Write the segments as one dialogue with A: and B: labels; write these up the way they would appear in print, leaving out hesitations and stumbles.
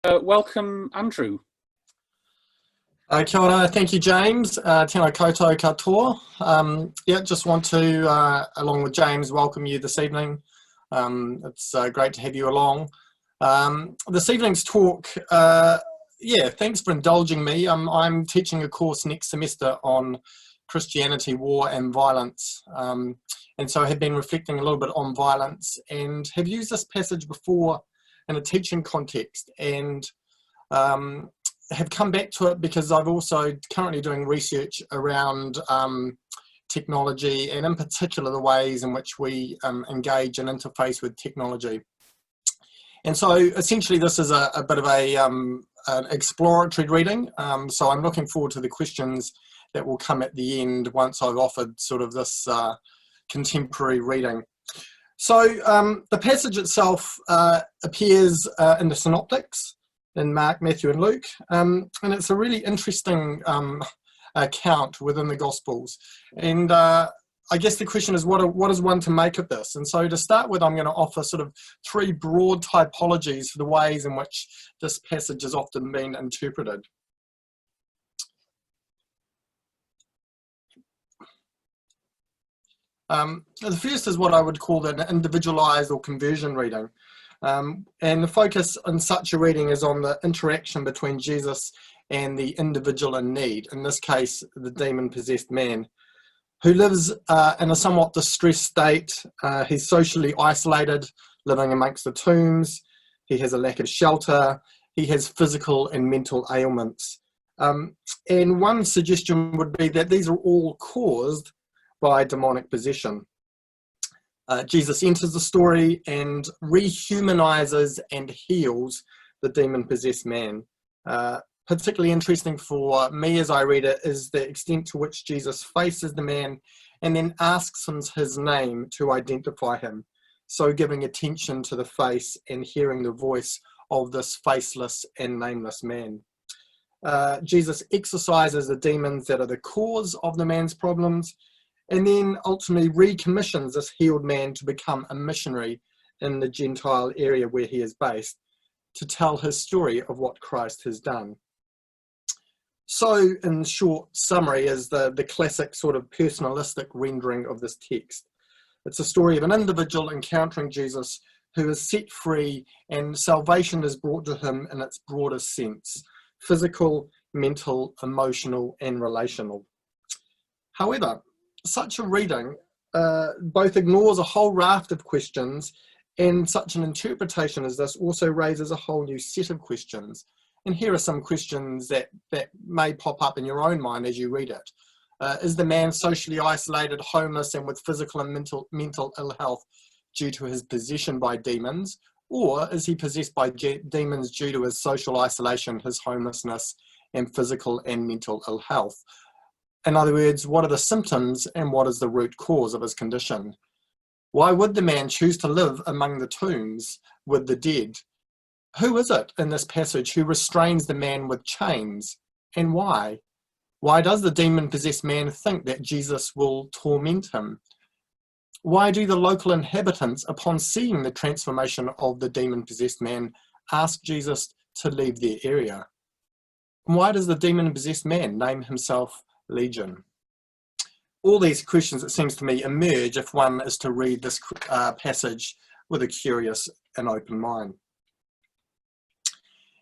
A: Welcome, Andrew.
B: Kia ora, thank you, James. Tēnā koutou katoa. Just want to, along with James, welcome you this evening. It's great to have you along. This evening's talk, thanks for indulging me. I'm teaching a course next semester on Christianity, war and violence. And so I have been reflecting a little bit on violence and have used this passage before in a teaching context, and have come back to it because I've also currently doing research around technology, and in particular the ways in which we engage and interface with technology. And so essentially this is a bit of an exploratory reading, so I'm looking forward to the questions that will come at the end once I've offered sort of this contemporary reading. So the passage itself appears in the synoptics in Mark, Matthew and Luke, and it's a really interesting account within the Gospels. And I guess the question is, what is one to make of this? And so to start with, I'm going to offer sort of three broad typologies for the ways in which this passage has often been interpreted. The first is what I would call an individualized or conversion reading. And the focus in such a reading is on the interaction between Jesus and the individual in need, in this case, the demon-possessed man, who lives in a somewhat distressed state. He's socially isolated, living amongst the tombs. He has a lack of shelter. He has physical and mental ailments. And one suggestion would be that these are all caused by demonic possession. Jesus enters the story and rehumanizes and heals the demon-possessed man. Particularly interesting for me as I read it is the extent to which Jesus faces the man and then asks him his name to identify him, so giving attention to the face and hearing the voice of this faceless and nameless man. Jesus exorcises the demons that are the cause of the man's problems, and then ultimately recommissions this healed man to become a missionary in the Gentile area where he is based, to tell his story of what Christ has done. So, in short summary, is the classic sort of personalistic rendering of this text. It's a story of an individual encountering Jesus who is set free, and salvation is brought to him in its broadest sense: physical, mental, emotional, and relational. However, such a reading both ignores a whole raft of questions, and such an interpretation as this also raises a whole new set of questions. And here are some questions that may pop up in your own mind as you read it. Is the man socially isolated, homeless, and with physical and mental ill health due to his possession by demons? Or is he possessed by demons due to his social isolation, his homelessness, and physical and mental ill health? In other words, what are the symptoms and what is the root cause of his condition? Why would the man choose to live among the tombs with the dead? Who is it in this passage who restrains the man with chains, and why? Why does the demon-possessed man think that Jesus will torment him? Why do the local inhabitants, upon seeing the transformation of the demon-possessed man, ask Jesus to leave their area? And why does the demon-possessed man name himself Legion? All these questions, it seems to me, emerge if one is to read this passage with a curious and open mind.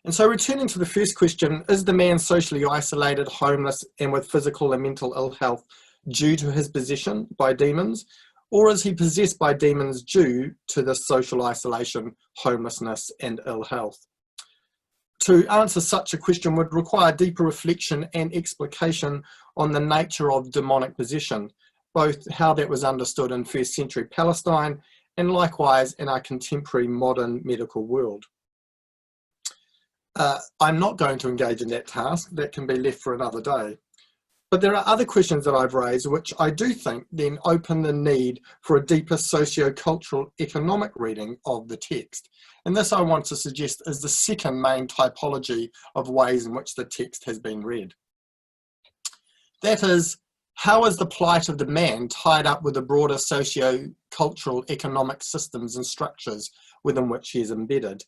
B: And so returning to the first question, is the man socially isolated, homeless, and with physical and mental ill health due to his possession by demons? Or is he possessed by demons due to this social isolation, homelessness, and ill health? To answer such a question would require deeper reflection and explication on the nature of demonic possession, both how that was understood in first century Palestine and likewise in our contemporary modern medical world. I'm not going to engage in that task. That can be left for another day. But there are other questions that I've raised which I do think then open the need for a deeper socio-cultural economic reading of the text. And this I want to suggest is the second main typology of ways in which the text has been read. That is, how is the plight of the man tied up with the broader socio-cultural economic systems and structures within which he is embedded?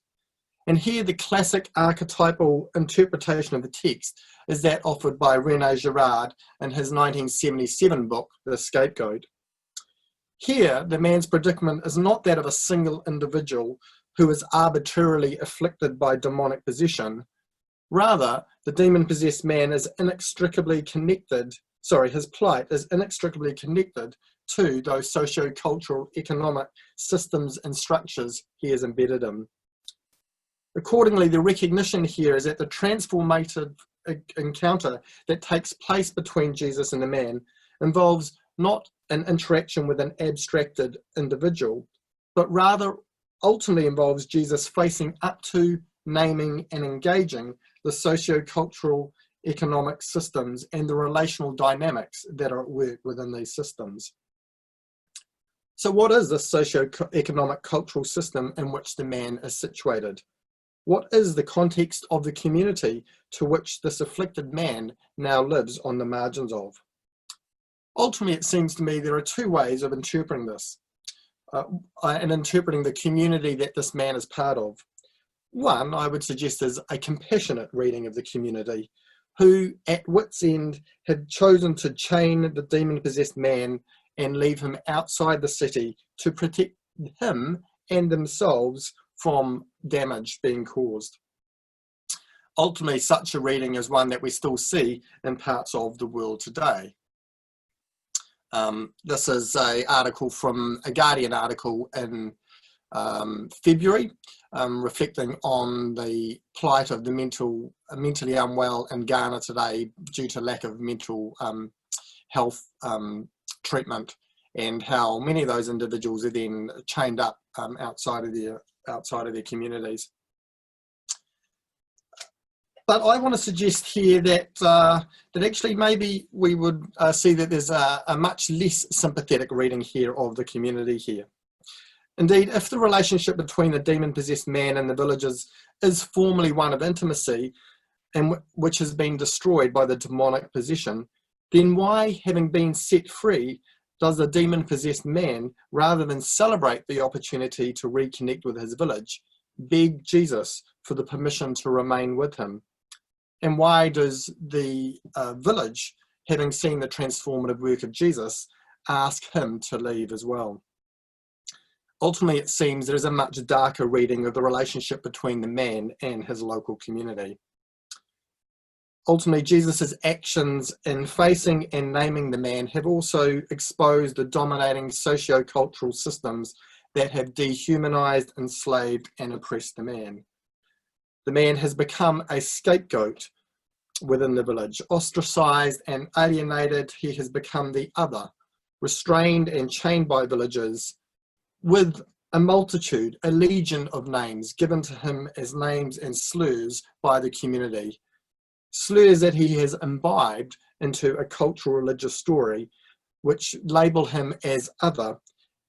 B: And here the classic archetypal interpretation of the text is that offered by René Girard in his 1977 book, The Scapegoat. Here, the man's predicament is not that of a single individual who is arbitrarily afflicted by demonic possession. Rather, the demon-possessed man is inextricably connected, his plight is inextricably connected to those socio-cultural economic systems and structures he is embedded in. Accordingly, the recognition here is that the transformative encounter that takes place between Jesus and the man involves not an interaction with an abstracted individual, but rather ultimately involves Jesus facing up to, naming and engaging the socio-cultural economic systems and the relational dynamics that are at work within these systems. So what is the socio-economic cultural system in which the man is situated? What is the context of the community to which this afflicted man now lives on the margins of? Ultimately, it seems to me there are two ways of interpreting this and interpreting the community that this man is part of. One, I would suggest, is a compassionate reading of the community who, at wit's end, had chosen to chain the demon-possessed man and leave him outside the city to protect him and themselves from damage being caused. Ultimately, such a reading is one that we still see in parts of the world today. This is an article from a Guardian article in February, reflecting on the plight of the mentally unwell in Ghana today due to lack of mental health treatment, and how many of those individuals are then chained up outside of their communities. But I want to suggest here that that actually maybe we would see that there's a much less sympathetic reading here of the community here. Indeed, if the relationship between the demon-possessed man and the villagers is formally one of intimacy, and which has been destroyed by the demonic possession, then why, having been set free, does the demon-possessed man, rather than celebrate the opportunity to reconnect with his village, beg Jesus for the permission to remain with him? And why does the village, having seen the transformative work of Jesus, ask him to leave as well? Ultimately, it seems there is a much darker reading of the relationship between the man and his local community. Ultimately, Jesus' actions in facing and naming the man have also exposed the dominating socio-cultural systems that have dehumanized, enslaved, and oppressed the man. The man has become a scapegoat within the village. Ostracized and alienated, he has become the other, restrained and chained by villagers, with a multitude, a legion of names given to him as names and slurs by the community. Slurs that he has imbibed into a cultural religious story, which label him as other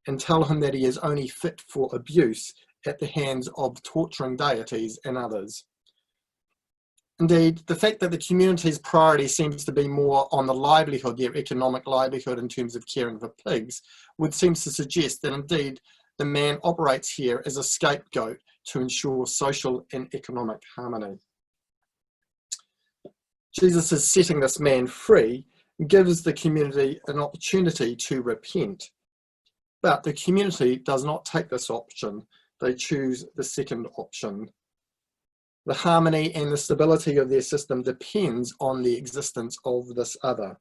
B: and tell him that he is only fit for abuse at the hands of torturing deities and others. Indeed, the fact that the community's priority seems to be more on the livelihood, their economic livelihood in terms of caring for pigs, would seem to suggest that indeed the man operates here as a scapegoat to ensure social and economic harmony. Jesus is setting this man free and gives the community an opportunity to repent. But the community does not take this option. They choose the second option. The harmony and the stability of their system depends on the existence of this other.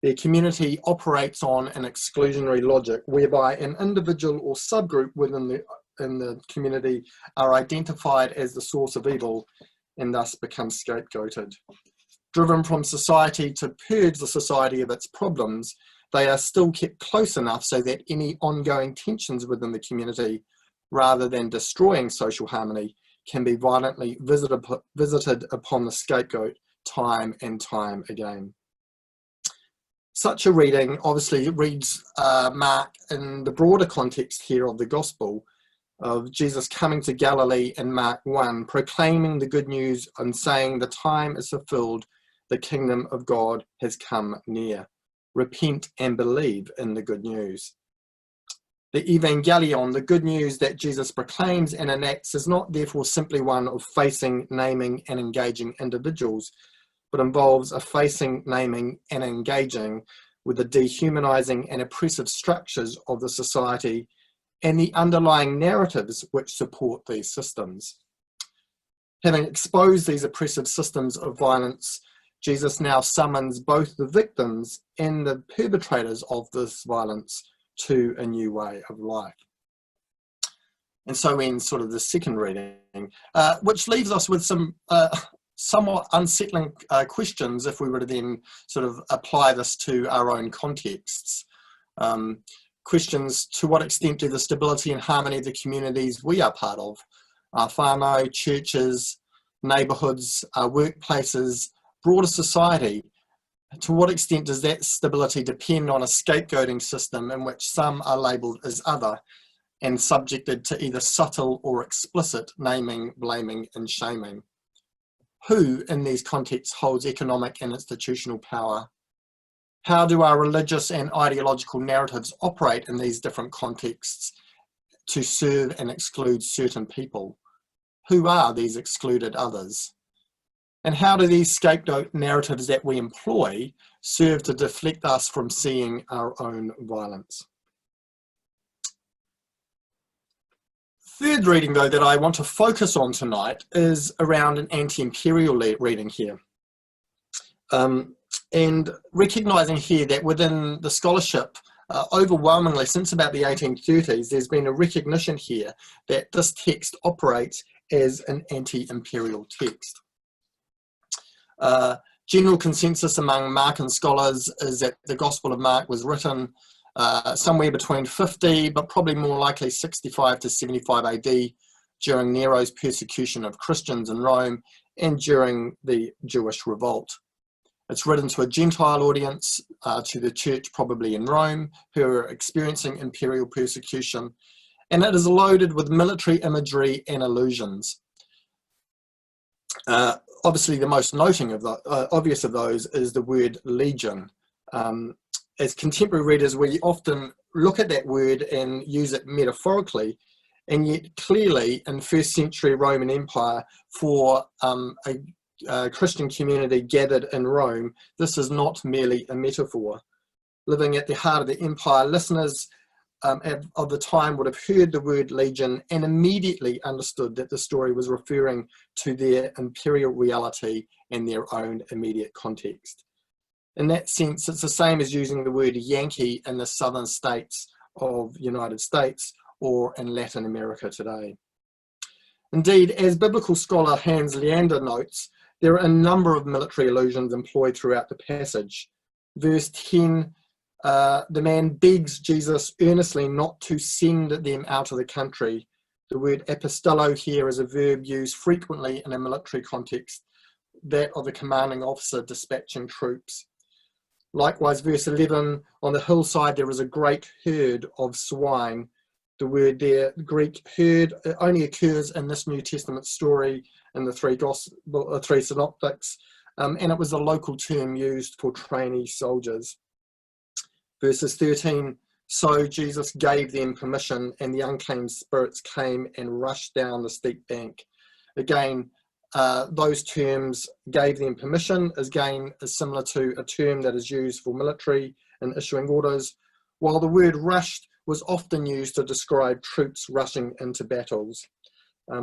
B: Their community operates on an exclusionary logic whereby an individual or subgroup within the community are identified as the source of evil and thus become scapegoated. Driven from society to purge the society of its problems, they are still kept close enough so that any ongoing tensions within the community, rather than destroying social harmony, can be violently visited upon the scapegoat time and time again. Such a reading obviously reads Mark in the broader context here of the gospel of Jesus coming to Galilee in Mark 1, proclaiming the good news and saying the time is fulfilled, the kingdom of God has come near. Repent and believe in the good news. The evangelion, the good news that Jesus proclaims and enacts, is not therefore simply one of facing, naming, and engaging individuals, but involves a facing, naming, and engaging with the dehumanizing and oppressive structures of the society and the underlying narratives which support these systems. Having exposed these oppressive systems of violence, Jesus now summons both the victims and the perpetrators of this violence to a new way of life. And so ends sort of the second reading, which leaves us with some somewhat unsettling questions if we were to then sort of apply this to our own contexts. Questions: to what extent do the stability and harmony of the communities we are part of, our whānau, churches, neighbourhoods, our workplaces, broader society, to what extent does that stability depend on a scapegoating system in which some are labelled as other and subjected to either subtle or explicit naming, blaming and shaming? Who in these contexts holds economic and institutional power? How do our religious and ideological narratives operate in these different contexts to serve and exclude certain people? Who are these excluded others? And how do these scapegoat narratives that we employ serve to deflect us from seeing our own violence? Third reading, though, that I want to focus on tonight is around an anti-imperial reading here. And recognising here that within the scholarship, overwhelmingly since about the 1830s, there's been a recognition here that this text operates as an anti-imperial text. General consensus among Markan scholars is that the Gospel of Mark was written somewhere between 50, but probably more likely 65 to 75 AD during Nero's persecution of Christians in Rome and during the Jewish revolt. It's written to a Gentile audience, to the church probably in Rome, who are experiencing imperial persecution, and it is loaded with military imagery and allusions. Obviously, the most obvious of those is the word legion. As contemporary readers, we often look at that word and use it metaphorically, and yet clearly in first century Roman Empire, for a Christian community gathered in Rome, this is not merely a metaphor. Living at the heart of the empire, listeners of the time would have heard the word legion and immediately understood that the story was referring to their imperial reality and their own immediate context. In that sense, it's the same as using the word Yankee in the southern states of the United States or in Latin America today. Indeed, as biblical scholar Hans Leander notes, there are a number of military allusions employed throughout the passage. Verse 10, the man begs Jesus earnestly not to send them out of the country. The word apostello here is a verb used frequently in a military context, that of a commanding officer dispatching troops. Likewise, verse 11, on the hillside there is a great herd of swine. The word there, the Greek herd, only occurs in this New Testament story in the three synoptics, and it was a local term used for trainee soldiers. Verses 13, so Jesus gave them permission and the unclean spirits came and rushed down the steep bank. Again, those terms, gave them permission, is similar to a term that is used for military and issuing orders, while the word rushed was often used to describe troops rushing into battles.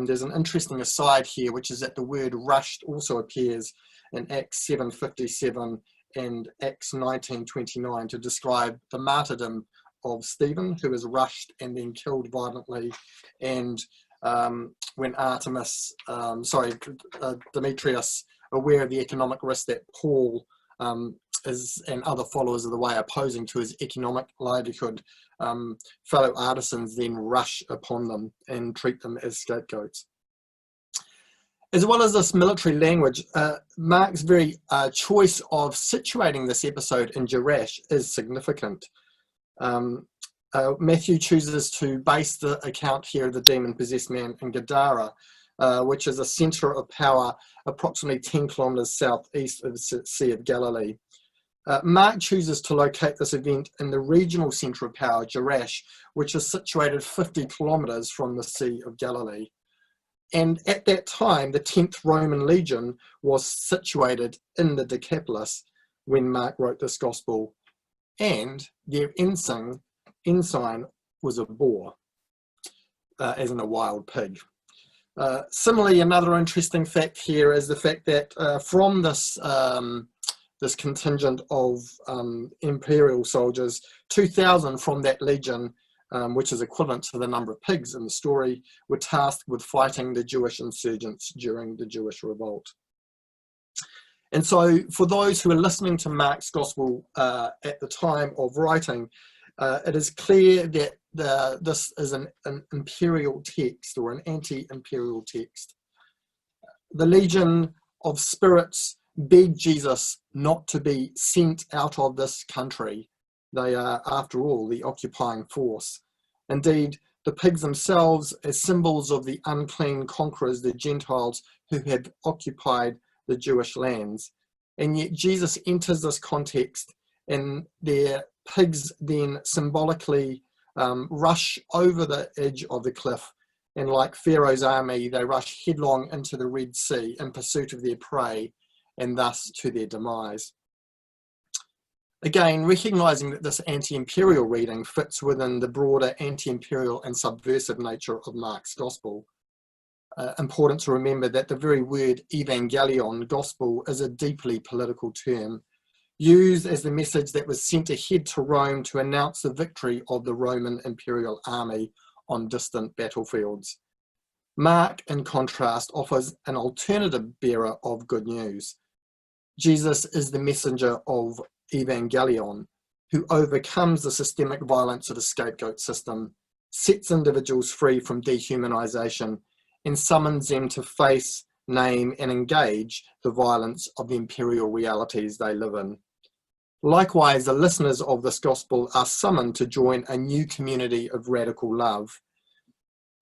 B: There's an interesting aside here, which is that the word rushed also appears in Acts 7:57 and Acts 19:29 to describe the martyrdom of Stephen, who was rushed and then killed violently, and when Demetrius, aware of the economic risk that Paul and other followers of the way are posing to his economic livelihood, fellow artisans then rush upon them and treat them as scapegoats. As well as this military language, Mark's very choice of situating this episode in Jerash is significant. Matthew chooses to base the account here of the demon-possessed man in Gadara, which is a centre of power approximately 10 kilometres southeast of the Sea of Galilee. Mark chooses to locate this event in the regional centre of power, Jerash, which is situated 50 kilometres from the Sea of Galilee. And at that time, the 10th Roman Legion was situated in the Decapolis when Mark wrote this gospel, and their ensign was a boar, as in a wild pig. Similarly, another interesting fact here is the fact that from this this contingent of imperial soldiers, 2,000 from that legion, which is equivalent to the number of pigs in the story, were tasked with fighting the Jewish insurgents during the Jewish revolt. And so for those who are listening to Mark's gospel at the time of writing, it is clear that this is an imperial text or an anti-imperial text. The legion of spirits beg Jesus not to be sent out of this country. They are, after all, the occupying force. Indeed, the pigs themselves, as symbols of the unclean conquerors, the Gentiles who have occupied the Jewish lands. And yet Jesus enters this context, and their pigs then symbolically rush over the edge of the cliff, and like Pharaoh's army, they rush headlong into the Red Sea in pursuit of their prey, and thus to their demise. Again, recognising that this anti-imperial reading fits within the broader anti-imperial and subversive nature of Mark's gospel, important to remember that the very word evangelion, gospel, is a deeply political term, used as the message that was sent ahead to Rome to announce the victory of the Roman imperial army on distant battlefields. Mark, in contrast, offers an alternative bearer of good news. Jesus is the messenger of evangelion, who overcomes the systemic violence of the scapegoat system, sets individuals free from dehumanization, and summons them to face, name, and engage the violence of the imperial realities they live in. Likewise, the listeners of this gospel are summoned to join a new community of radical love,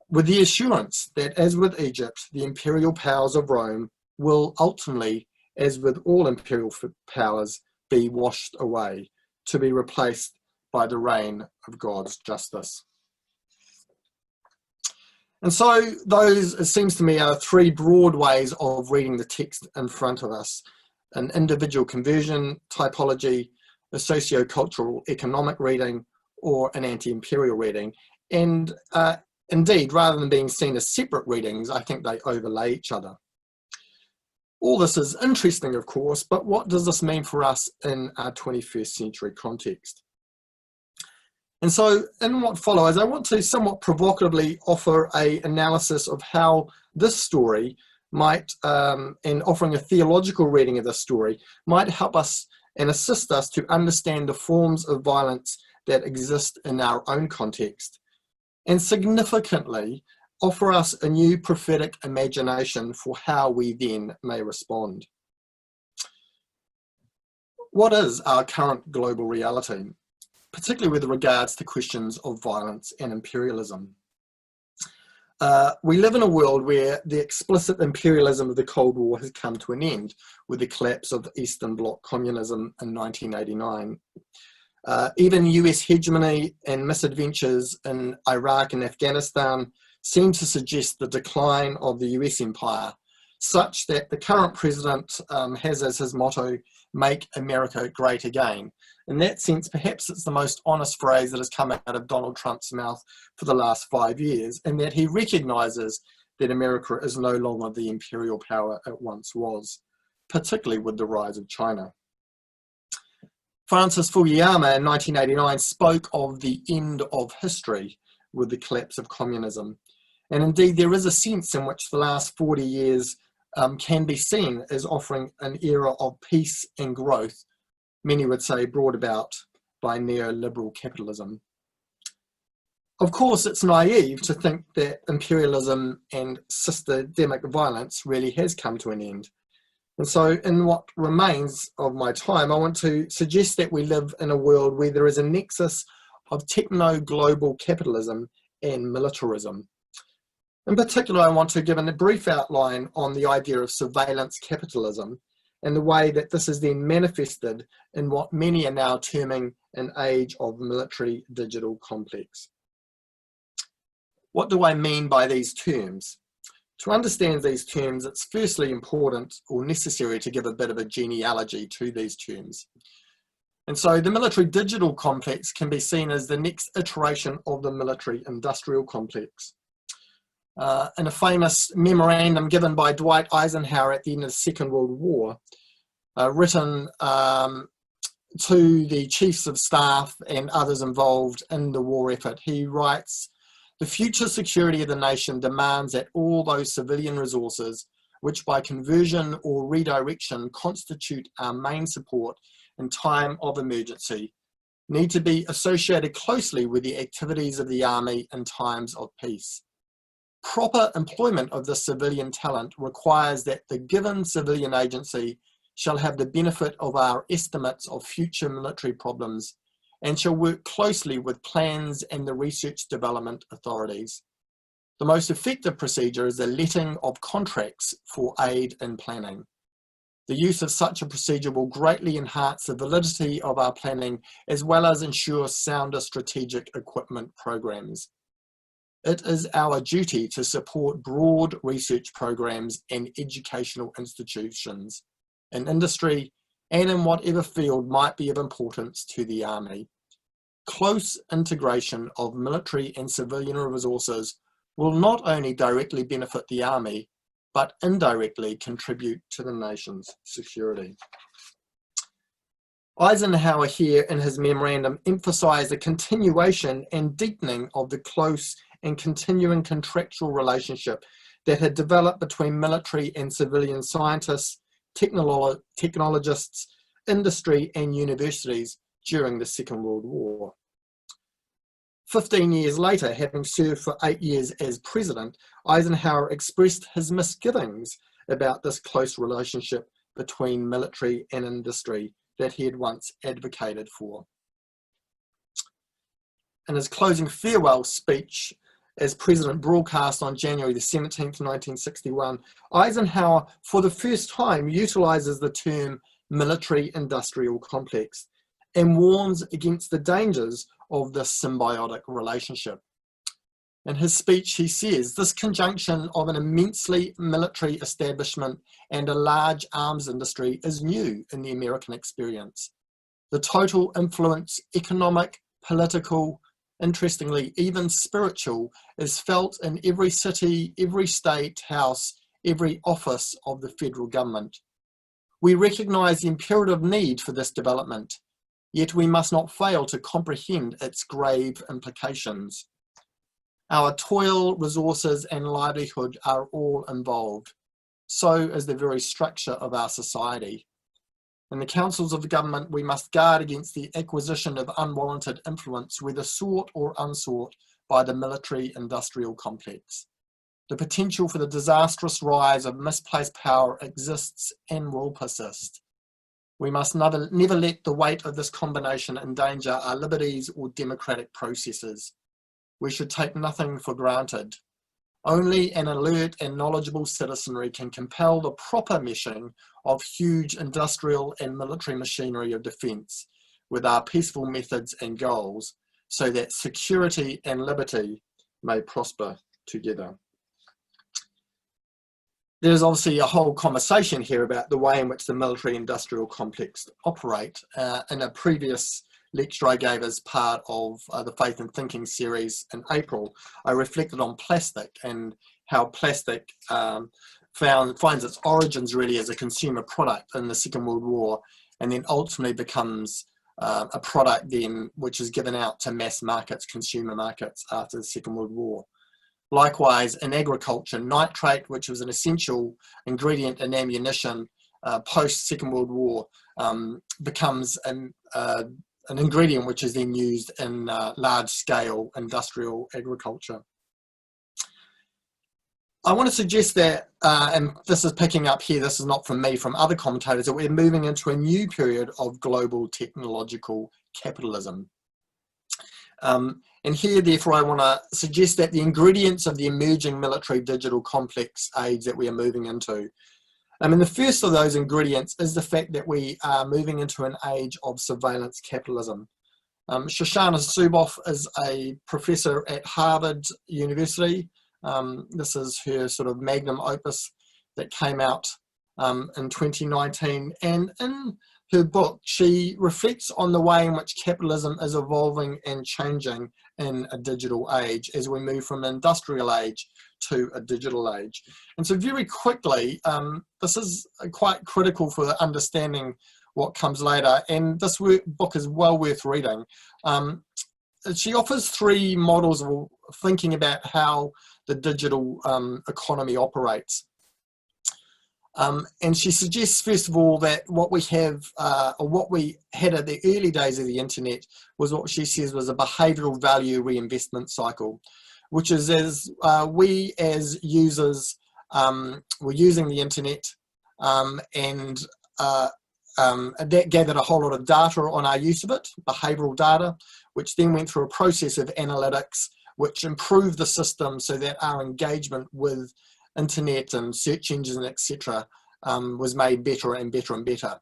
B: with the assurance that, as with Egypt, the imperial powers of Rome will ultimately, as with all imperial powers, be washed away, to be replaced by the reign of God's justice. And so those, it seems to me, are three broad ways of reading the text in front of us: an individual conversion typology, a socio-cultural-economic reading, or an anti-imperial reading. And indeed, rather than being seen as separate readings, I think they overlay each other. All this is interesting, of course, but what does this mean for us in our 21st century context? And so in what follows, I want to somewhat provocatively offer an analysis of how this story might, and offering a theological reading of this story, might help us and assist us to understand the forms of violence that exist in our own context, and significantly offer us a new prophetic imagination for how we then may respond. What is our current global reality, particularly with regards to questions of violence and imperialism? We live in a world where the explicit imperialism of the Cold War has come to an end with the collapse of Eastern Bloc communism in 1989. Even US hegemony and misadventures in Iraq and Afghanistan seem to suggest the decline of the US empire, such that the current president has as his motto, "Make America Great Again." In that sense, perhaps it's the most honest phrase that has come out of Donald Trump's mouth for the last 5 years, and that he recognises that America is no longer the imperial power it once was, particularly with the rise of China. Francis Fukuyama in 1989 spoke of the end of history with the collapse of communism. And indeed, there is a sense in which the last 40 years can be seen as offering an era of peace and growth, many would say brought about by neoliberal capitalism. Of course, it's naive to think that imperialism and systemic violence really has come to an end. And so in what remains of my time, I want to suggest that we live in a world where there is a nexus of techno-global capitalism and militarism. In particular, I want to give a brief outline on the idea of surveillance capitalism and the way that this is then manifested in what many are now terming an age of military digital complex. What do I mean by these terms? To understand these terms, it's firstly important or necessary to give a bit of a genealogy to these terms. And so the military digital complex can be seen as the next iteration of the military industrial complex. In a famous memorandum given by Dwight Eisenhower at the end of the Second World War, written to the chiefs of staff and others involved in the war effort, he writes, "The future security of the nation demands that all those civilian resources which by conversion or redirection constitute our main support in time of emergency need to be associated closely with the activities of the army in times of peace. Proper employment of this civilian talent requires that the given civilian agency shall have the benefit of our estimates of future military problems and shall work closely with plans and the research development authorities. The most effective procedure is the letting of contracts for aid in planning. The use of such a procedure will greatly enhance the validity of our planning as well as ensure sounder strategic equipment programs. It is our duty to support broad research programs and educational institutions in industry and in whatever field might be of importance to the Army. Close integration of military and civilian resources will not only directly benefit the Army, but indirectly contribute to the nation's security." Eisenhower here in his memorandum emphasised the continuation and deepening of the close and continuing contractual relationship that had developed between military and civilian scientists, technologists, industry and universities during the Second World War. 15 years later, having served for 8 years as president, Eisenhower expressed his misgivings about this close relationship between military and industry that he had once advocated for. In his closing farewell speech as president broadcast on January the 17th, 1961, Eisenhower, for the first time, utilises the term military-industrial complex and warns against the dangers of this symbiotic relationship. In his speech, he says, "This conjunction of an immensely military establishment and a large arms industry is new in the American experience. The total influence, economic, political, interestingly, even spiritual, is felt in every city, every state house, every office of the federal government. We recognise the imperative need for this development, yet we must not fail to comprehend its grave implications. Our toil, resources, and livelihood are all involved. So is the very structure of our society. In the councils of the government, we must guard against the acquisition of unwarranted influence, whether sought or unsought, by the military-industrial complex. The potential for the disastrous rise of misplaced power exists and will persist. We must never let the weight of this combination endanger our liberties or democratic processes. We should take nothing for granted. Only an alert and knowledgeable citizenry can compel the proper meshing of huge industrial and military machinery of defence with our peaceful methods and goals, so that security and liberty may prosper together." There's obviously a whole conversation here about the way in which the military-industrial complex operate. In a previous lecture I gave as part of the Faith and Thinking series in April, I reflected on plastic and how plastic finds its origins really as a consumer product in the Second World War, and then ultimately becomes a product then which is given out to mass markets, consumer markets, after the Second World War. Likewise, in agriculture, nitrate, which was an essential ingredient in ammunition post-Second World War, becomes an ingredient which is then used in large-scale industrial agriculture. I want to suggest that, and this is picking up here, this is not from me, from other commentators, that we're moving into a new period of global technological capitalism. And here, therefore, I want to suggest that the ingredients of the emerging military digital complex age that we are moving into And the first of those ingredients is the fact that we are moving into an age of surveillance capitalism. Shoshana Zuboff is a professor at Harvard University. This is her sort of magnum opus that came out in 2019. And in her book, she reflects on the way in which capitalism is evolving and changing in a digital age as we move from an industrial age to a digital age. And so very quickly, this is quite critical for understanding what comes later, and this book is well worth reading. She offers three models of thinking about how the digital economy operates. And she suggests, first of all, that what we have, or what we had at the early days of the internet, was what she says was a behavioural value reinvestment cycle, which is as we as users were using the internet, and that gathered a whole lot of data on our use of it, behavioural data, which then went through a process of analytics, which improved the system so that our engagement with internet and search engines, etc., was made better and better and better.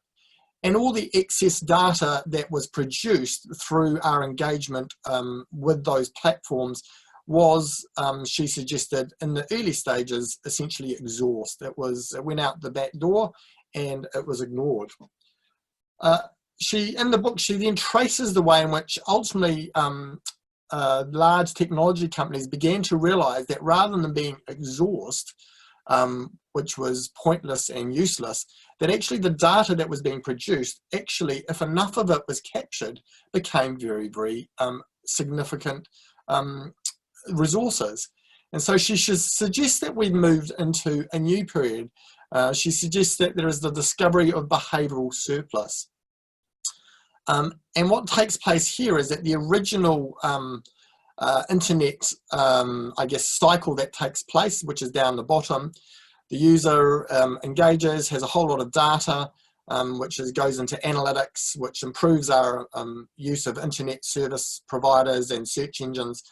B: And all the excess data that was produced through our engagement with those platforms was, she suggested, in the early stages, essentially exhaust. It went out the back door and it was ignored. In the book, she then traces the way in which ultimately large technology companies began to realize that rather than being exhaust, which was pointless and useless, that actually the data that was being produced, actually, if enough of it was captured, became very, very significant resources. And so she suggests that we've moved into a new period. She suggests that there is the discovery of behavioural surplus. And what takes place here is that the original internet, I guess, cycle that takes place, which is down the bottom, the user engages, has a whole lot of data, which goes into analytics, which improves our use of internet service providers and search engines.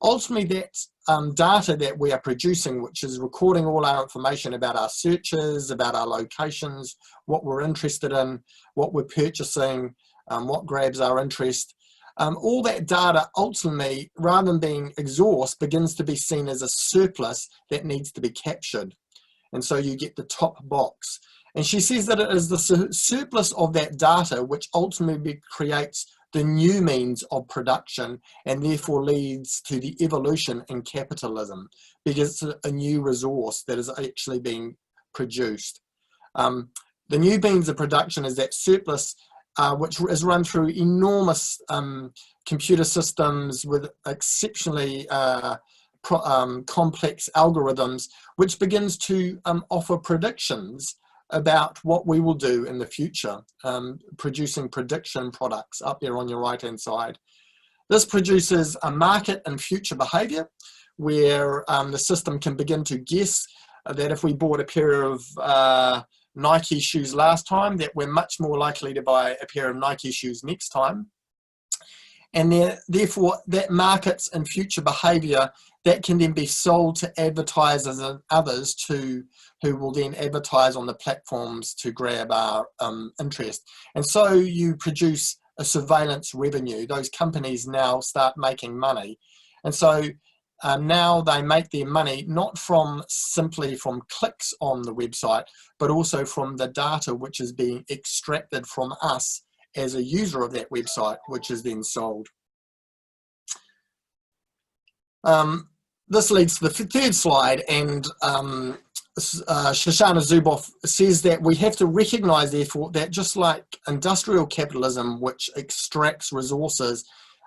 B: Ultimately, that data that we are producing, which is recording all our information about our searches, about our locations, what we're interested in, what we're purchasing, what grabs our interest, all that data ultimately, rather than being exhaust, begins to be seen as a surplus that needs to be captured. And so you get the top box. And she says that it is the surplus of that data which ultimately creates the new means of production and therefore leads to the evolution in capitalism, because it's a new resource that is actually being produced. The new means of production is that surplus, which is run through enormous computer systems with exceptionally complex algorithms, which begins to offer predictions about what we will do in the future, producing prediction products up there on your right hand side. This produces a market and future behavior where the system can begin to guess that if we bought a pair of Nike shoes last time, that we're much more likely to buy a pair of Nike shoes next time. And therefore that markets and future behavior that can then be sold to advertisers and others who will then advertise on the platforms to grab our interest. And so you produce a surveillance revenue. Those companies now start making money. And so now they make their money not simply from clicks on the website, but also from the data which is being extracted from us as a user of that website, which is then sold. This leads to the third slide, and Shoshana Zuboff says that we have to recognize, therefore, that just like industrial capitalism, which extracts resources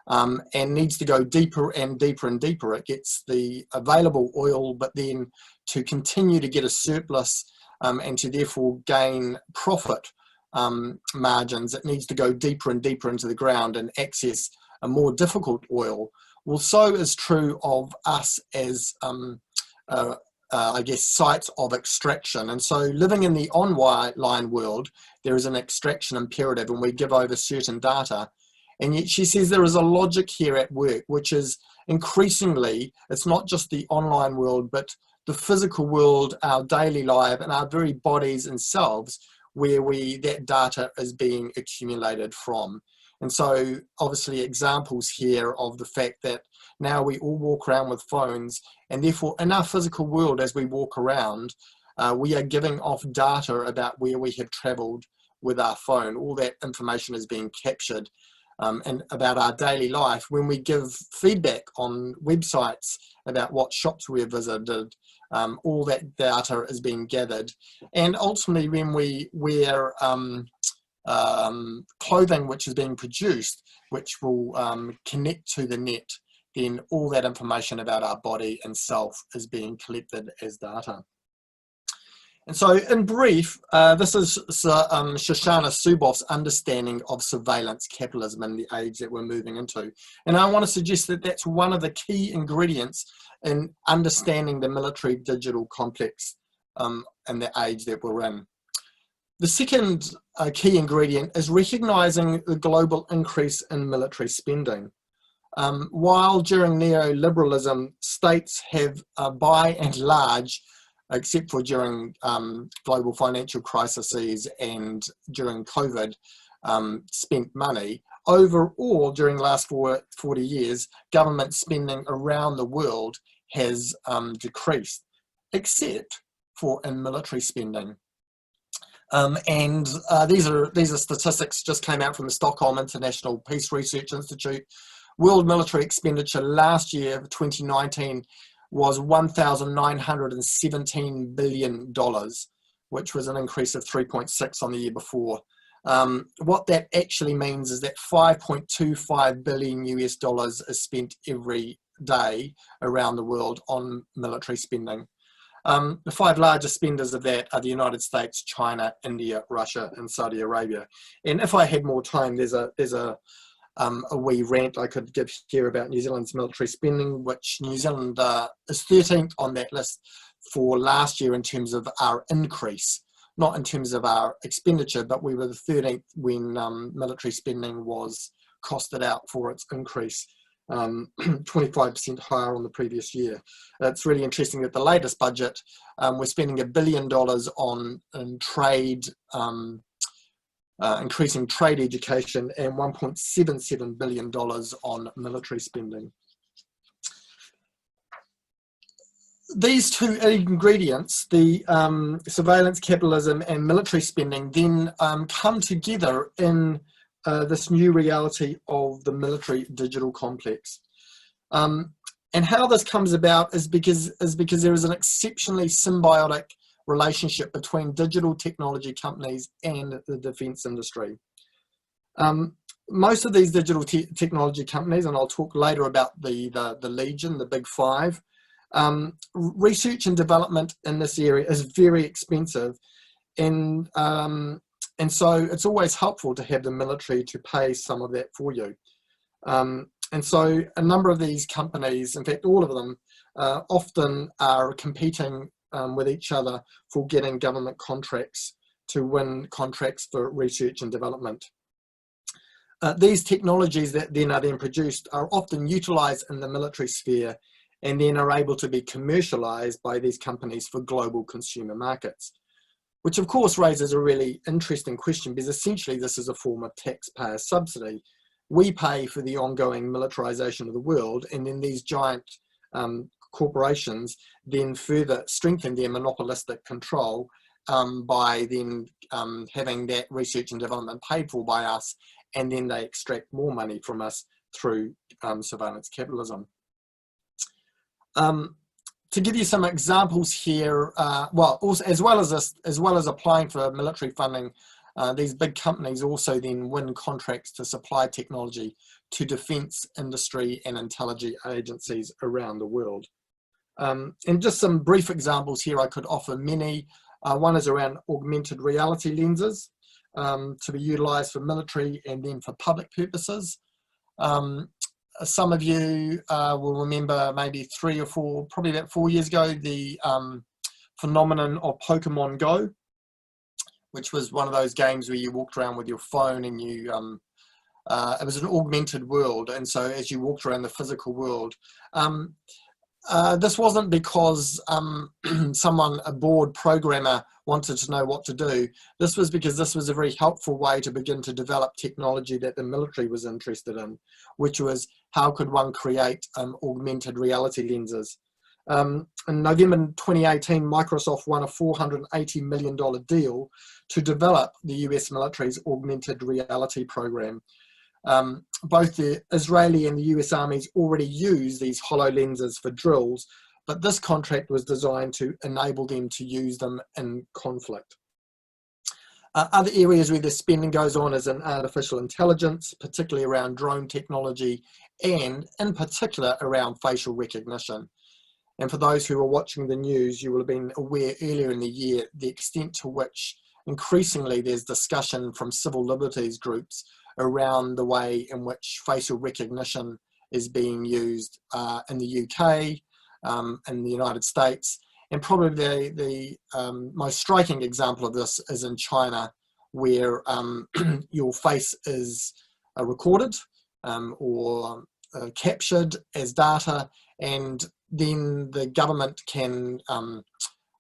B: and needs to go deeper and deeper and deeper, it gets the available oil, but then to continue to get a surplus and to therefore gain profit margins, it needs to go deeper and deeper into the ground and access a more difficult oil. Well, so is true of us as, I guess, sites of extraction. And so living in the online world, there is an extraction imperative and we give over certain data. And yet she says there is a logic here at work, which is increasingly, it's not just the online world, but the physical world, our daily life, and our very bodies and selves where that data is being accumulated from. And so obviously examples here of the fact that now we all walk around with phones, and therefore in our physical world as we walk around, we are giving off data about where we have traveled with our phone. All that information is being captured, and about our daily life. When we give feedback on websites about what shops we have visited, all that data is being gathered. And ultimately when we wear clothing which is being produced, which will connect to the net, then all that information about our body and self is being collected as data. And so in brief, this is Shoshana Zuboff's understanding of surveillance capitalism in the age that we're moving into. And I want to suggest that that's one of the key ingredients in understanding the military digital complex in the age that we're in. The second key ingredient is recognizing the global increase in military spending. While during neoliberalism, states have by and large, except for during global financial crises and during COVID, spent money, overall during the last 40 years, government spending around the world has decreased, except for in military spending. These are statistics just came out from the Stockholm International Peace Research Institute. World military expenditure last year, 2019, was $1,917 billion, which was an increase of 3.6 on the year before. What that actually means is that 5.25 billion US dollars is spent every day around the world on military spending. The five largest spenders of that are the United States, China, India, Russia, and Saudi Arabia. And if I had more time, there's a wee rant I could give here about New Zealand's military spending, which New Zealand is 13th on that list for last year in terms of our increase, not in terms of our expenditure, but we were the 13th when military spending was costed out for its increase, 25% higher on the previous year. It's really interesting that the latest budget, we're spending $1 billion on trade, increasing trade education, and $1.77 billion on military spending. These two ingredients, the surveillance capitalism and military spending, then come together in this new reality of the military digital complex. And how this comes about is because there is an exceptionally symbiotic relationship between digital technology companies and the defense industry. Most of these digital technology companies, and I'll talk later about the Legion, the big five, research and development in this area is very expensive, and so it's always helpful to have the military to pay some of that for you. And so a number of these companies, in fact all of them, often are competing with each other for getting government contracts to win contracts for research and development. These technologies that then are produced are often utilized in the military sphere and then are able to be commercialized by these companies for global consumer markets, which of course raises a really interesting question, because essentially this is a form of taxpayer subsidy. We pay for the ongoing militarization of the world, and then these giant corporations then further strengthen their monopolistic control by then having that research and development paid for by us, and then they extract more money from us through surveillance capitalism. To give you some examples here, well, also, as well as applying for military funding, these big companies also then win contracts to supply technology to defense industry and intelligence agencies around the world. And just some brief examples here, I could offer many. One is around augmented reality lenses to be utilized for military and then for public purposes. Some of you will remember maybe 3 or 4, probably about 4 years ago, the phenomenon of Pokemon Go, which was one of those games where you walked around with your phone and you, it was an augmented world. And so as you walked around the physical world, this wasn't because someone, a bored programmer, wanted to know what to do. This was because this was a very helpful way to begin to develop technology that the military was interested in, which was how could one create augmented reality lenses. In November 2018, Microsoft won a $480 million deal to develop the US military's augmented reality program. Both the Israeli and the US armies already use these HoloLenses for drills, but this contract was designed to enable them to use them in conflict. Other areas where the spending goes on is in artificial intelligence, particularly around drone technology, and in particular around facial recognition. And for those who are watching the news, you will have been aware earlier in the year the extent to which increasingly there's discussion from civil liberties groups around the way in which facial recognition is being used in the UK, in the United States, and probably the most striking example of this is in China, where your face is recorded or captured as data, and then the government can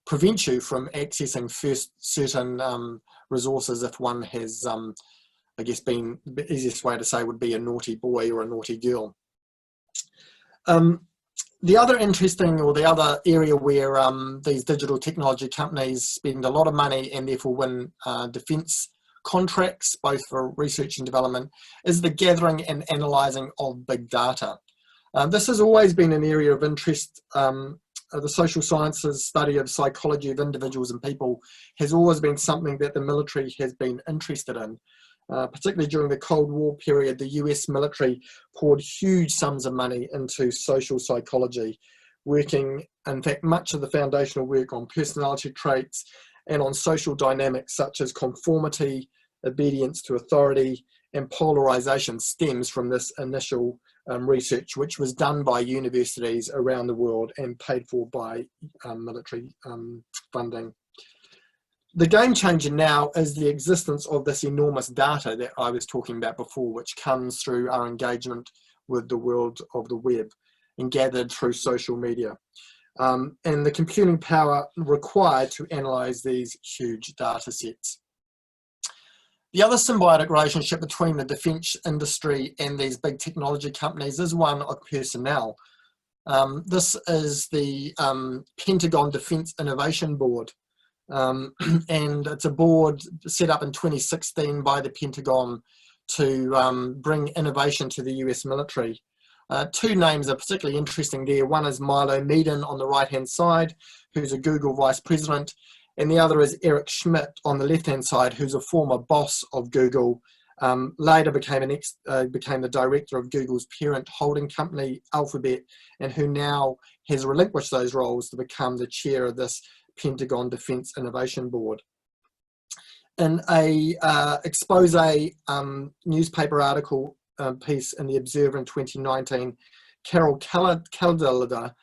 B: prevent you from accessing certain resources if one has, I guess, been, the easiest way to say would be a naughty boy or a naughty girl. The other interesting, or the other area where these digital technology companies spend a lot of money and therefore win defence contracts, both for research and development, is the gathering and analysing of big data. This has always been an area of interest. The social sciences study of psychology of individuals and people has always been something that the military has been interested in. Particularly during the Cold War period, the US military poured huge sums of money into social psychology, working, in fact, much of the foundational work on personality traits and on social dynamics such as conformity, obedience to authority, and polarization stems from this initial research, which was done by universities around the world and paid for by military funding. The game changer now is the existence of this enormous data that I was talking about before, which comes through our engagement with the world of the web and gathered through social media, and the computing power required to analyze these huge data sets. The other symbiotic relationship between the defense industry and these big technology companies is one of personnel. This is the Pentagon Defense Innovation Board. And it's a board set up in 2016 by the Pentagon to bring innovation to the US military. Two names are particularly interesting there. One is Milo Meaden on the right-hand side, who's a Google vice president, and the other is Eric Schmidt on the left-hand side, who's a former boss of Google. Later became the director of Google's parent holding company, Alphabet, and who now has relinquished those roles to become the chair of this Pentagon Defense Innovation Board. In a expose newspaper article piece in The Observer in 2019, Carol Calder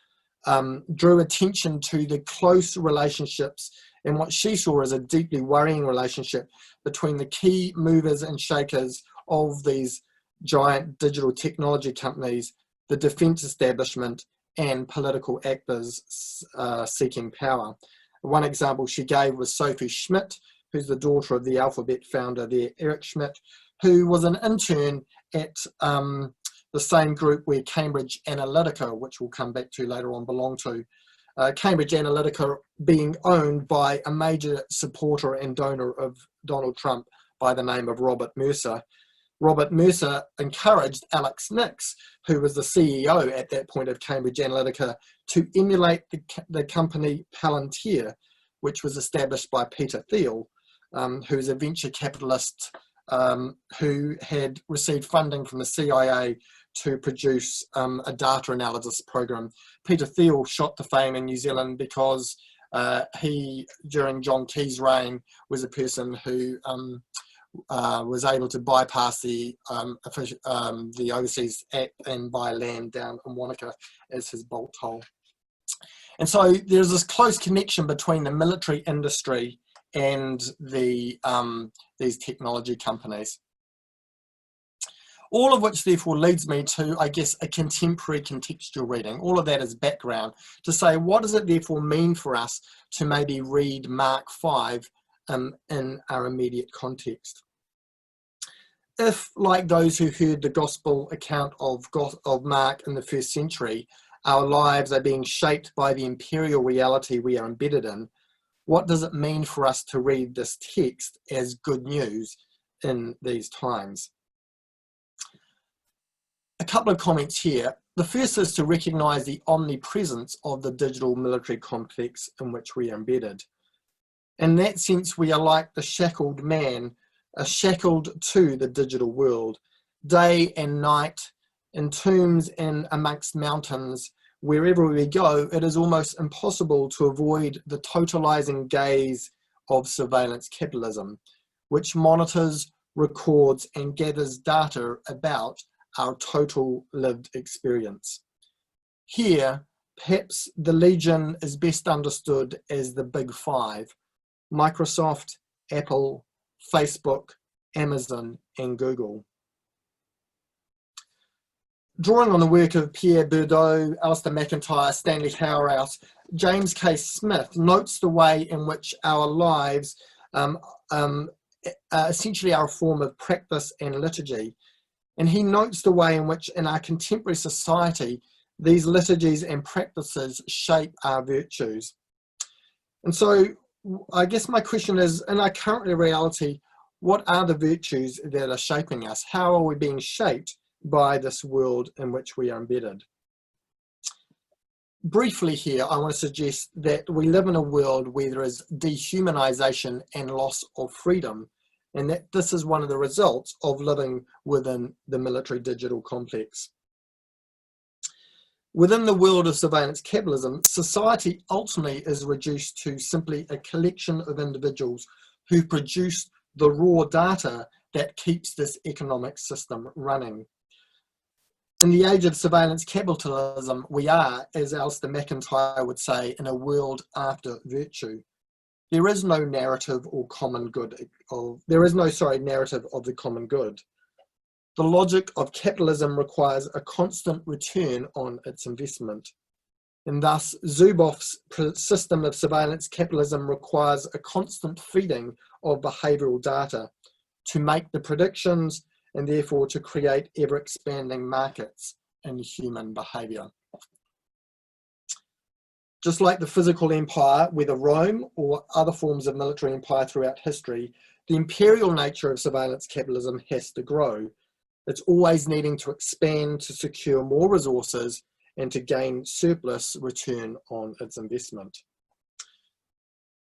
B: drew attention to the close relationships and what she saw as a deeply worrying relationship between the key movers and shakers of these giant digital technology companies, the defense establishment, and political actors seeking power. One example she gave was Sophie Schmidt, who's the daughter of the Alphabet founder there, Eric Schmidt, who was an intern at the same group where Cambridge Analytica, which we'll come back to later on, belonged to. Cambridge Analytica being owned by a major supporter and donor of Donald Trump by the name of Robert Mercer. Robert Mercer encouraged Alex Nix, who was the CEO at that point of Cambridge Analytica, to emulate the company Palantir, which was established by Peter Thiel, who is a venture capitalist who had received funding from the CIA to produce a data analysis program. Peter Thiel shot to fame in New Zealand because he, during John Key's reign, was a person who was able to bypass the Overseas Act and buy land down in Wanaka as his bolt hole. And so there's this close connection between the military industry and the these technology companies. All of which therefore leads me to, I guess, a contemporary contextual reading. All of that is background to say, what does it therefore mean for us to maybe read Mark 5 in our immediate context? If, like those who heard the gospel account of Mark in the first century, our lives are being shaped by the imperial reality we are embedded in, what does it mean for us to read this text as good news in these times? A couple of comments here. The first is to recognise the omnipresence of the digital military complex in which we are embedded. In that sense, we are like the shackled man, shackled to the digital world, day and night, in tombs and amongst mountains. Wherever we go, it is almost impossible to avoid the totalizing gaze of surveillance capitalism, which monitors, records, and gathers data about our total lived experience. Here, perhaps the Legion is best understood as the Big Five: Microsoft, Apple, Facebook, Amazon, and Google. Drawing on the work of Pierre Bourdieu, Alistair McIntyre, Stanley Hauerwas, James K. Smith notes the way in which our lives essentially are a form of practice and liturgy. And he notes the way in which in our contemporary society, these liturgies and practices shape our virtues. And so I guess my question is, in our current reality, what are the virtues that are shaping us? How are we being shaped by this world in which we are embedded? Briefly here, I want to suggest that we live in a world where there is dehumanization and loss of freedom, and that this is one of the results of living within the military digital complex. Within the world of surveillance capitalism, society ultimately is reduced to simply a collection of individuals who produce the raw data that keeps this economic system running. In the age of surveillance capitalism, we are, as Alistair McIntyre would say, in a world after virtue. There is no narrative or common good. Narrative of the common good. The logic of capitalism requires a constant return on its investment. And thus, Zuboff's system of surveillance capitalism requires a constant feeding of behavioural data to make the predictions and therefore to create ever-expanding markets in human behaviour. Just like the physical empire, whether Rome or other forms of military empire throughout history, the imperial nature of surveillance capitalism has to grow. It's always needing to expand to secure more resources and to gain surplus return on its investment.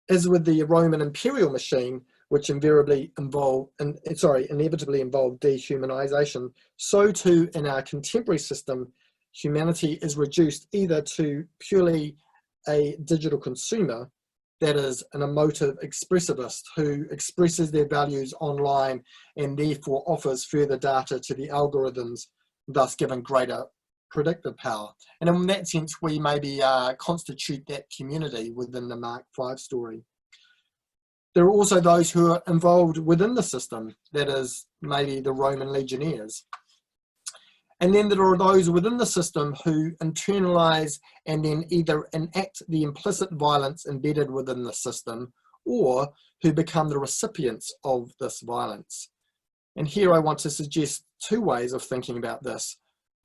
B: As with the Roman imperial machine, which inevitably involved dehumanization, so too in our contemporary system, humanity is reduced either to purely a digital consumer, that is an emotive expressivist who expresses their values online and therefore offers further data to the algorithms, thus giving greater predictive power. And in that sense, we maybe constitute that community within the Mark 5 story. There are also those who are involved within the system, that is maybe the Roman legionnaires. And then there are those within the system who internalize and then either enact the implicit violence embedded within the system, or who become the recipients of this violence. And here I want to suggest two ways of thinking about this.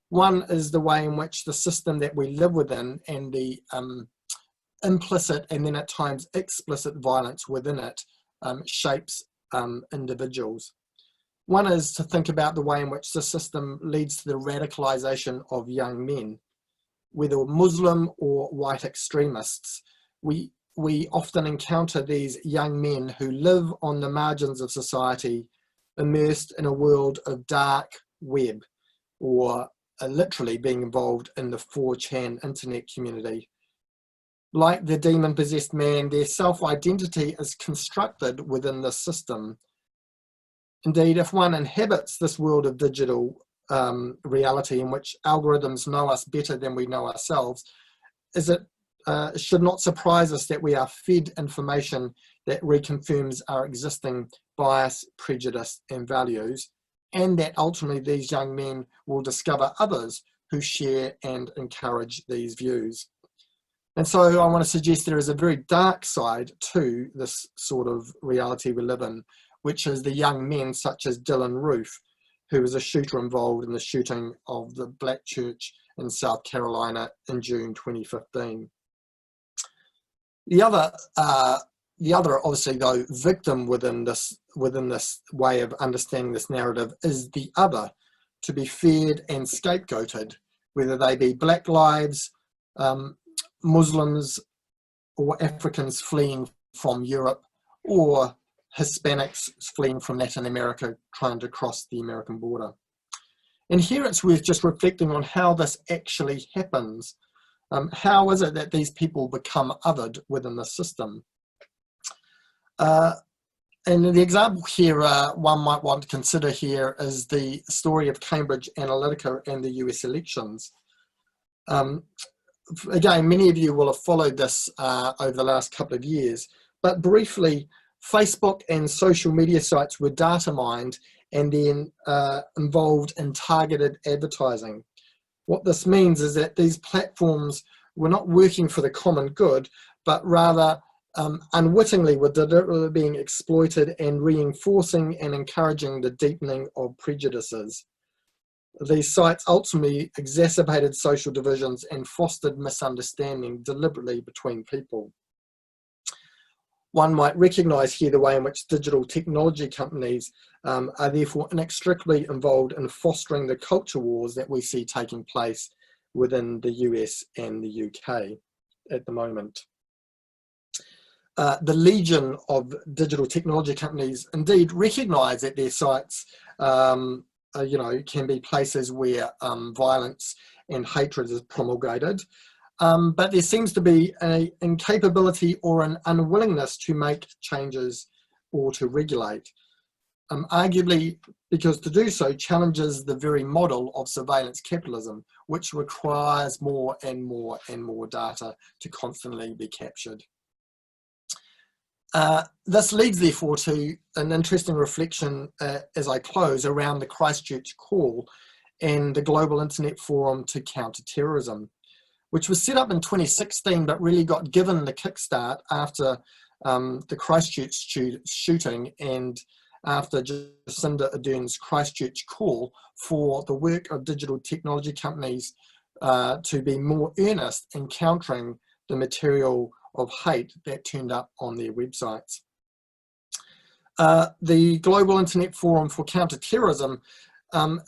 B: One is the way in which the system that we live within and the implicit and then at times explicit violence within it shapes individuals. One is to think about the way in which the system leads to the radicalization of young men, whether Muslim or white extremists. We often encounter these young men who live on the margins of society, immersed in a world of dark web, or literally being involved in the 4chan internet community. Like the demon-possessed man, their self-identity is constructed within the system. Indeed, if one inhabits this world of digital reality in which algorithms know us better than we know ourselves, it should not surprise us that we are fed information that reconfirms our existing bias, prejudice, and values, and that ultimately these young men will discover others who share and encourage these views. And so I want to suggest there is a very dark side to this sort of reality we live in, which is the young men such as Dylan Roof, who was a shooter involved in the shooting of the Black church in South Carolina in June 2015. The other obviously though victim within this way of understanding this narrative is the other, to be feared and scapegoated, whether they be Black lives, Muslims or Africans fleeing from Europe, or Hispanics fleeing from Latin America trying to cross the American border. And here it's worth just reflecting on how this actually happens. How is it that these people become othered within the system? And the example here one might want to consider here is the story of Cambridge Analytica and the US elections. Again, many of you will have followed this over the last couple of years, but briefly, Facebook and social media sites were data mined and then involved in targeted advertising. What this means is that these platforms were not working for the common good, but rather unwittingly were deliberately being exploited and reinforcing and encouraging the deepening of prejudices. These sites ultimately exacerbated social divisions and fostered misunderstanding deliberately between people. One might recognise here the way in which digital technology companies are therefore inextricably involved in fostering the culture wars that we see taking place within the US and the UK at the moment. The legion of digital technology companies indeed recognise that their sites can be places where violence and hatred is promulgated, but there seems to be an incapability or an unwillingness to make changes or to regulate. Arguably, because to do so challenges the very model of surveillance capitalism, which requires more and more and more data to constantly be captured. This leads therefore to an interesting reflection as I close around the Christchurch call and the Global Internet Forum to Counter Terrorism, which was set up in 2016 but really got given the kickstart after the Christchurch shooting and after Jacinda Ardern's Christchurch call for the work of digital technology companies to be more earnest in countering the material of hate that turned up on their websites. The Global Internet Forum for Counter-Terrorism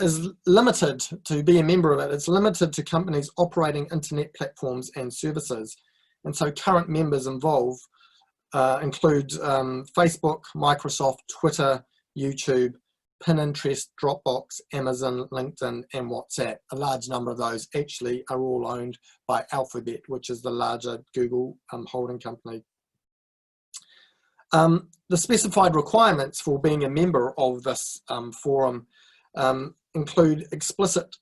B: is limited, to be a member of it, it's limited to companies operating internet platforms and services. And so current members involved include Facebook, Microsoft, Twitter, YouTube, Pinterest, Dropbox, Amazon, LinkedIn, and WhatsApp. A large number of those actually are all owned by Alphabet, which is the larger Google holding company. The specified requirements for being a member of this forum include explicit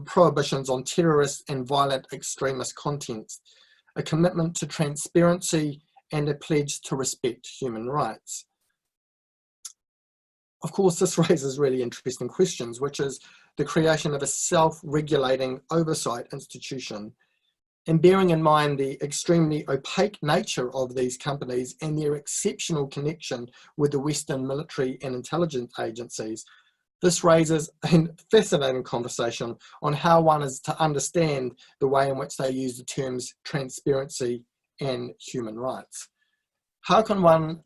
B: prohibitions on terrorist and violent extremist content, a commitment to transparency, and a pledge to respect human rights. Of course, this raises really interesting questions, which is the creation of a self-regulating oversight institution, and bearing in mind the extremely opaque nature of these companies and their exceptional connection with the Western military and intelligence agencies. This raises a fascinating conversation on how one is to understand the way in which they use the terms transparency and human rights. How can one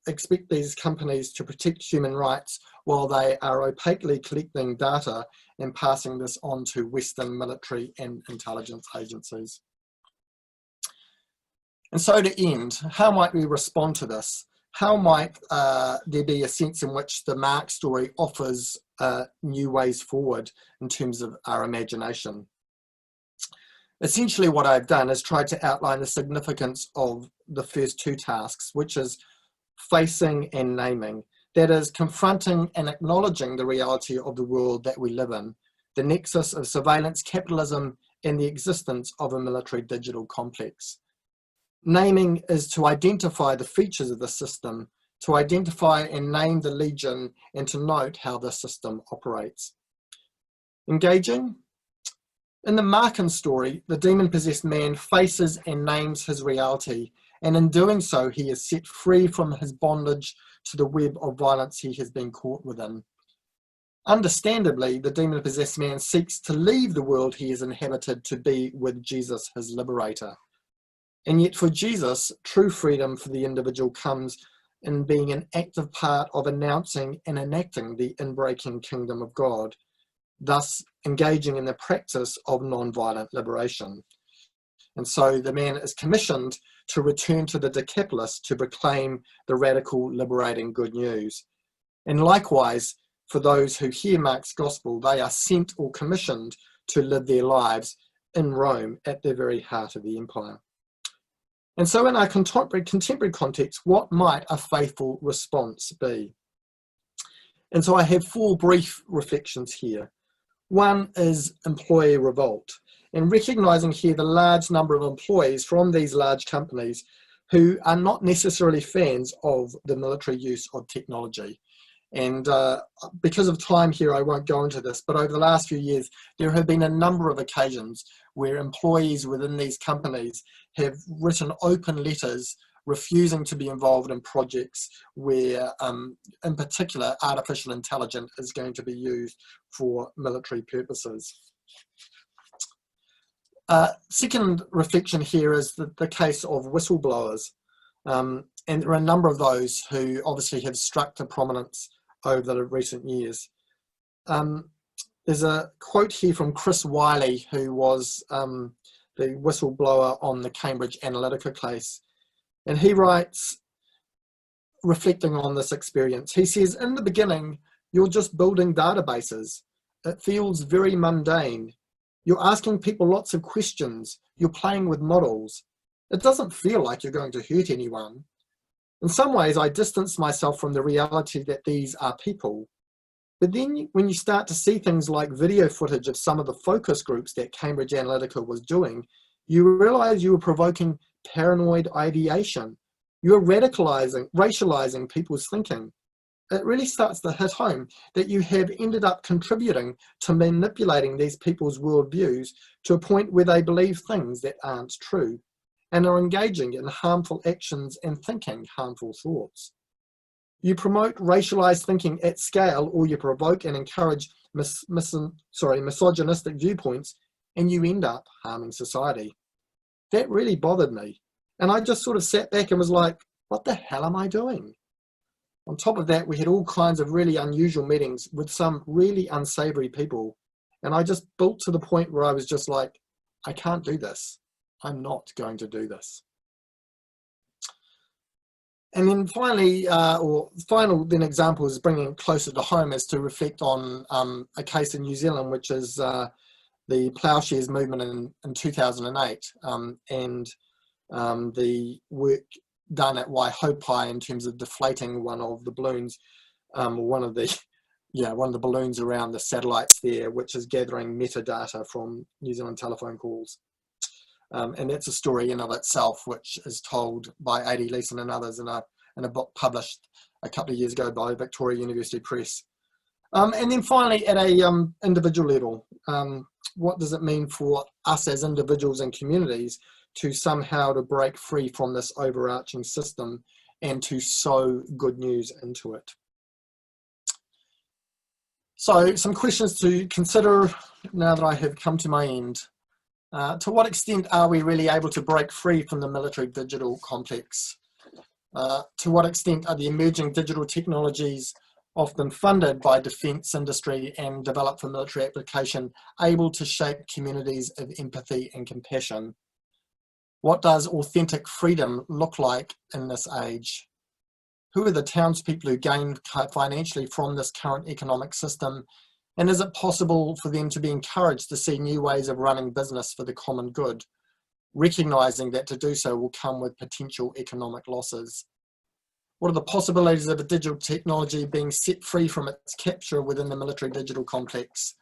B: expect these companies to protect human rights while they are opaquely collecting data and passing this on to Western military and intelligence agencies? And so to end, how might we respond to this? How might there be a sense in which the Mark story offers new ways forward in terms of our imagination? Essentially what I've done is tried to outline the significance of the first two tasks, which is facing and naming. That is, confronting and acknowledging the reality of the world that we live in, the nexus of surveillance capitalism and the existence of a military digital complex. Naming is to identify the features of the system to identify and name the legion, and to note how the system operates. Engaging? In the Markan story, the demon-possessed man faces and names his reality, and in doing so, he is set free from his bondage to the web of violence he has been caught within. Understandably, the demon-possessed man seeks to leave the world he has inhabited to be with Jesus, his liberator. And yet for Jesus, true freedom for the individual comes in being an active part of announcing and enacting the inbreaking kingdom of God, thus engaging in the practice of non-violent liberation. And so the man is commissioned to return to the Decapolis to proclaim the radical, liberating good news. And likewise, for those who hear Mark's gospel, they are sent or commissioned to live their lives in Rome at the very heart of the empire. And so in our contemporary context, what might a faithful response be? And so I have 4 brief reflections here. One is employee revolt, and recognising here the large number of employees from these large companies who are not necessarily fans of the military use of technology. And because of time here, I won't go into this, but over the last few years, there have been a number of occasions where employees within these companies have written open letters refusing to be involved in projects where, in particular, artificial intelligence is going to be used for military purposes. Second reflection here is the case of whistleblowers. And there are a number of those who obviously have struck to prominence over the recent years. There's a quote here from Chris Wiley, who was the whistleblower on the Cambridge Analytica case. And he writes, reflecting on this experience, he says, in the beginning, you're just building databases. It feels very mundane. You're asking people lots of questions. You're playing with models. It doesn't feel like you're going to hurt anyone. In some ways, I distance myself from the reality that these are people. But then when you start to see things like video footage of some of the focus groups that Cambridge Analytica was doing, you realize you were provoking paranoid ideation. You're racializing people's thinking. It really starts to hit home that you have ended up contributing to manipulating these people's worldviews to a point where they believe things that aren't true and are engaging in harmful actions and thinking harmful thoughts. You promote racialized thinking at scale, or you provoke and encourage misogynistic viewpoints, and you end up harming society. That really bothered me. And I just sort of sat back and was like, what the hell am I doing? On top of that, we had all kinds of really unusual meetings with some really unsavory people. And I just built to the point where I was just like, I can't do this. I'm not going to do this. And then finally, final example is bringing it closer to home, is to reflect on a case in New Zealand, which is the ploughshares movement in 2008, and the work done at Waihopai in terms of deflating one of the balloons, one of the balloons around the satellites there, which is gathering metadata from New Zealand telephone calls. And that's a story in of itself, which is told by A.D. Leeson and others in a book published a couple of years ago by Victoria University Press. And then finally, at a individual level, what does it mean for us as individuals and communities to somehow to break free from this overarching system and to sow good news into it? So some questions to consider now that I have come to my end. To what extent are we really able to break free from the military digital complex? To what extent are the emerging digital technologies, often funded by defence industry and developed for military application, able to shape communities of empathy and compassion? What does authentic freedom look like in this age? Who are the townspeople who gain financially from this current economic system? And is it possible for them to be encouraged to see new ways of running business for the common good, recognising that to do so will come with potential economic losses? What are the possibilities of a digital technology being set free from its capture within the military digital complex?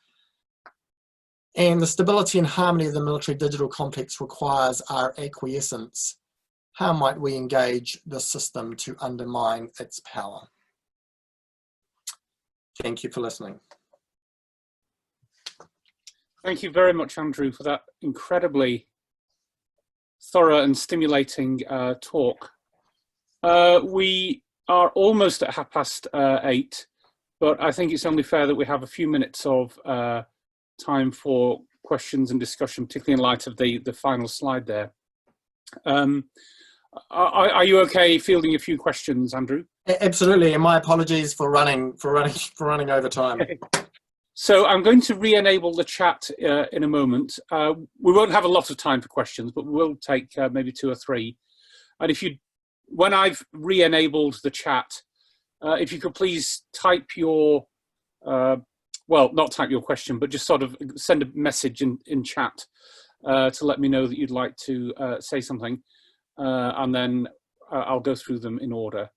B: And the stability and harmony of the military digital complex requires our acquiescence. how might we engage the system to undermine its power? Thank you for listening.
A: Thank you very much, Andrew, for that incredibly thorough and stimulating talk. We are almost at 8:30, but I think it's only fair that we have a few minutes of time for questions and discussion, particularly in light of the final slide there. Are you okay fielding a few questions, Andrew?
B: Absolutely, and my apologies for running over time.
A: Okay. So I'm going to re-enable the chat in a moment. We won't have a lot of time for questions, but we'll take maybe 2 or 3. And when I've re-enabled the chat, if you could please type your, well, not type your question, but just sort of send a message in chat to let me know that you'd like to say something, and then I'll go through them in order.